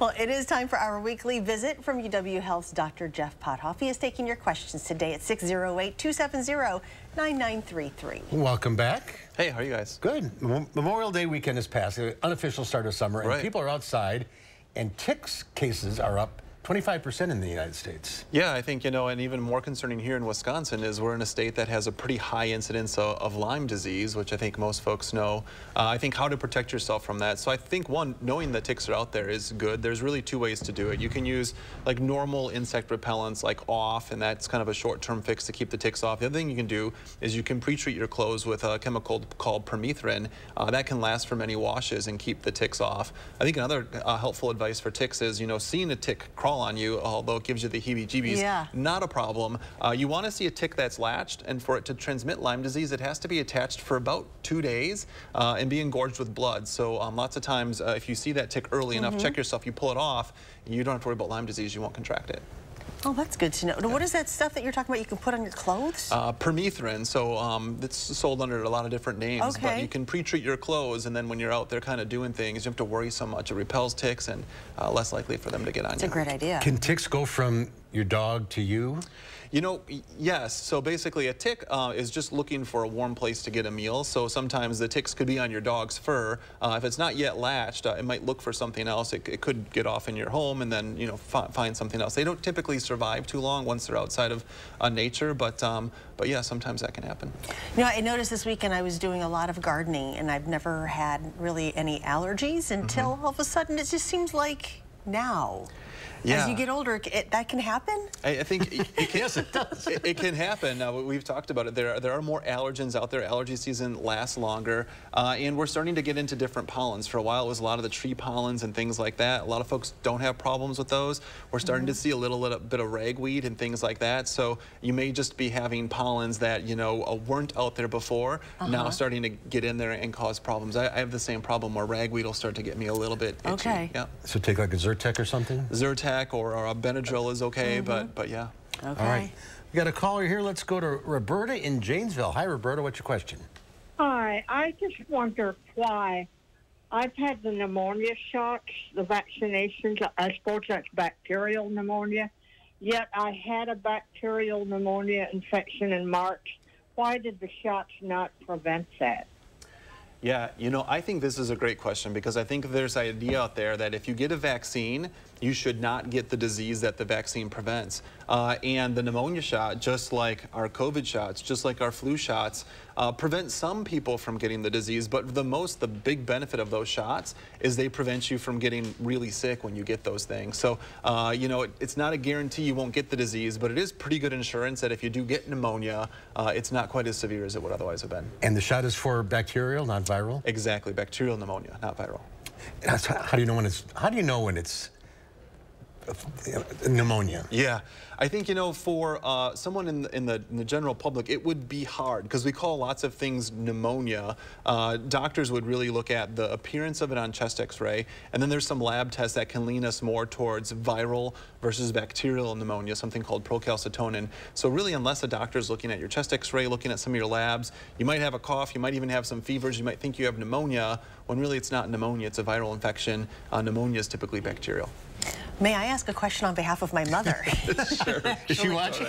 Well, it is time for our weekly visit from UW Health's Dr. Jeff Pothof. He is taking your questions today at 608-270-9933. Welcome back. Hey, how are you guys? Good. Memorial Day weekend is past, the unofficial start of summer, and Right. people are outside, and ticks cases are up 25% in the United States. Yeah, I think, and even more concerning here in Wisconsin is we're in a state that has a pretty high incidence of Lyme disease, which I think most folks know. I think how to protect yourself from that. So I think, one, knowing that ticks are out there is good. There's really two ways to do it. You can use like normal insect repellents like off, and that's kind of a short-term fix to keep the ticks off. The other thing you can do is you can pre-treat your clothes with a chemical called permethrin. That can last for many washes and keep the ticks off. I think another helpful advice for ticks is, seeing a tick crawl on you, although it gives you the heebie-jeebies, not a problem. You want to see a tick that's latched, and for it to transmit Lyme disease, it has to be attached for about 2 days and be engorged with blood. So lots of times, if you see that tick early enough, check yourself, you pull it off, you don't have to worry about Lyme disease, you won't contract it. Oh, that's good to know. Now, what is that stuff that you're talking about you can put on your clothes? Permethrin, so it's sold under a lot of different names, but you can pre-treat your clothes, and then when you're out there kind of doing things, you don't have to worry so much. It repels ticks and less likely for them to get on you. That's a great idea. Can ticks go from your dog to you? Yes. So basically a tick is just looking for a warm place to get a meal. So sometimes the ticks could be on your dog's fur. If it's not yet latched, it might look for something else. It could get off in your home and then, find something else. They don't typically survive too long once they're outside of nature, but yeah, sometimes that can happen. I noticed this weekend I was doing a lot of gardening, and I've never had really any allergies until all of a sudden it just seems like now. As you get older, that can happen? I think it can, yes, it does. It can happen. We've talked about it. There are more allergens out there. Allergy season lasts longer, and we're starting to get into different pollens. For a while, it was a lot of the tree pollens and things like that. A lot of folks don't have problems with those. We're starting to see a little bit of ragweed and things like that. So you may just be having pollens that, weren't out there before, now starting to get in there and cause problems. I have the same problem where ragweed will start to get me a little bit itchy. Okay. Yeah. So take like a Zyrtec or something? Zyrtec or a Benadryl is okay, but yeah. Okay. All right. We got a caller here. Let's go to Roberta in Janesville. Hi, Roberta. What's your question? Hi. I just wonder why I've had the pneumonia shots, the vaccinations. I suppose that's bacterial pneumonia. Yet I had a bacterial pneumonia infection in March. Why did the shots not prevent that? Yeah, I think this is a great question because I think there's an idea out there that if you get a vaccine, you should not get the disease that the vaccine prevents. And the pneumonia shot, just like our COVID shots, just like our flu shots, prevent some people from getting the disease, but the big benefit of those shots is they prevent you from getting really sick when you get those things. So, it's not a guarantee you won't get the disease, but it is pretty good insurance that if you do get pneumonia, it's not quite as severe as it would otherwise have been. And the shot is for bacterial, not viral? Exactly, bacterial pneumonia, not viral. How do you know when it's pneumonia? Yeah, I think for someone in the general public, it would be hard because we call lots of things pneumonia. Doctors would really look at the appearance of it on chest X-ray, and then there's some lab tests that can lean us more towards viral versus bacterial pneumonia, something called procalcitonin. So really, unless a doctor's looking at your chest X-ray, looking at some of your labs, you might have a cough, you might even have some fevers, you might think you have pneumonia, when really it's not pneumonia, it's a viral infection. Pneumonia is typically bacterial. May I ask a question on behalf of my mother? Sure. Is she watching?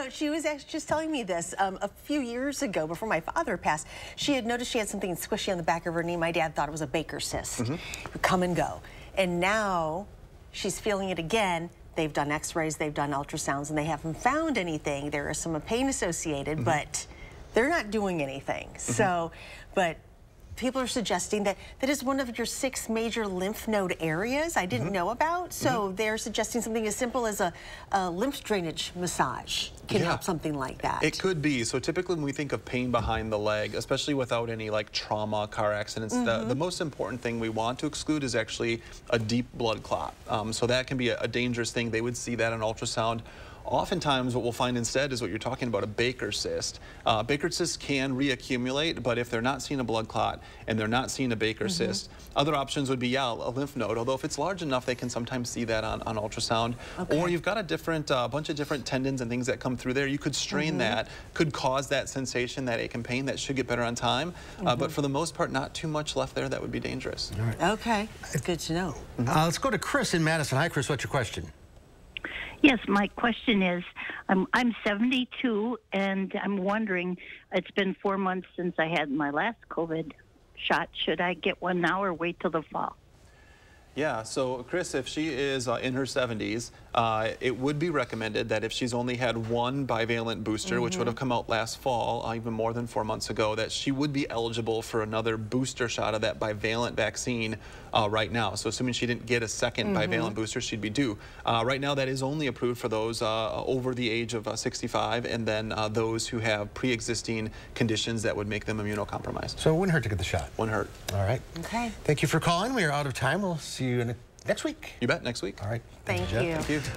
She was actually just telling me this a few years ago before my father passed. She had noticed she had something squishy on the back of her knee. My dad thought it was a Baker's cyst. It would come and go. And now she's feeling it again. They've done x-rays, they've done ultrasounds, and they haven't found anything. There is some pain associated, but they're not doing anything. So, but people are suggesting that that is one of your 6 major lymph node areas I didn't know about. So they're suggesting something as simple as a lymph drainage massage can help something like that. It could be. So typically when we think of pain behind the leg, especially without any like trauma, car accidents, the most important thing we want to exclude is actually a deep blood clot. So that can be a dangerous thing. They would see that on ultrasound. Oftentimes what we'll find instead is what you're talking about, a Baker cyst. Baker cysts can reaccumulate, but if they're not seeing a blood clot and they're not seeing a Baker cyst, other options would be, yeah, a lymph node, although if it's large enough, they can sometimes see that on ultrasound. Okay. Or you've got a bunch of different tendons and things that come through there. You could strain that, could cause that sensation, that ache and pain. That should get better on time. But for the most part, not too much left there that would be dangerous. All right. Okay, it's good to know. Let's go to Chris in Madison. Hi, Chris. What's your question? Yes, my question is, I'm 72, and I'm wondering, it's been 4 months since I had my last COVID shot. Should I get one now or wait till the fall? Yeah, so Chris, if she is in her 70s, it would be recommended that if she's only had one bivalent booster, which would have come out last fall, even more than 4 months ago, that she would be eligible for another booster shot of that bivalent vaccine right now. So assuming she didn't get a second bivalent booster, she'd be due. Right now, that is only approved for those over the age of 65, and then those who have pre-existing conditions that would make them immunocompromised. So it wouldn't hurt to get the shot. Wouldn't hurt. All right. Okay. Thank you for calling. We are out of time. We'll see you next week. You bet, next week. All right. Thank Jeff. you. Thank you.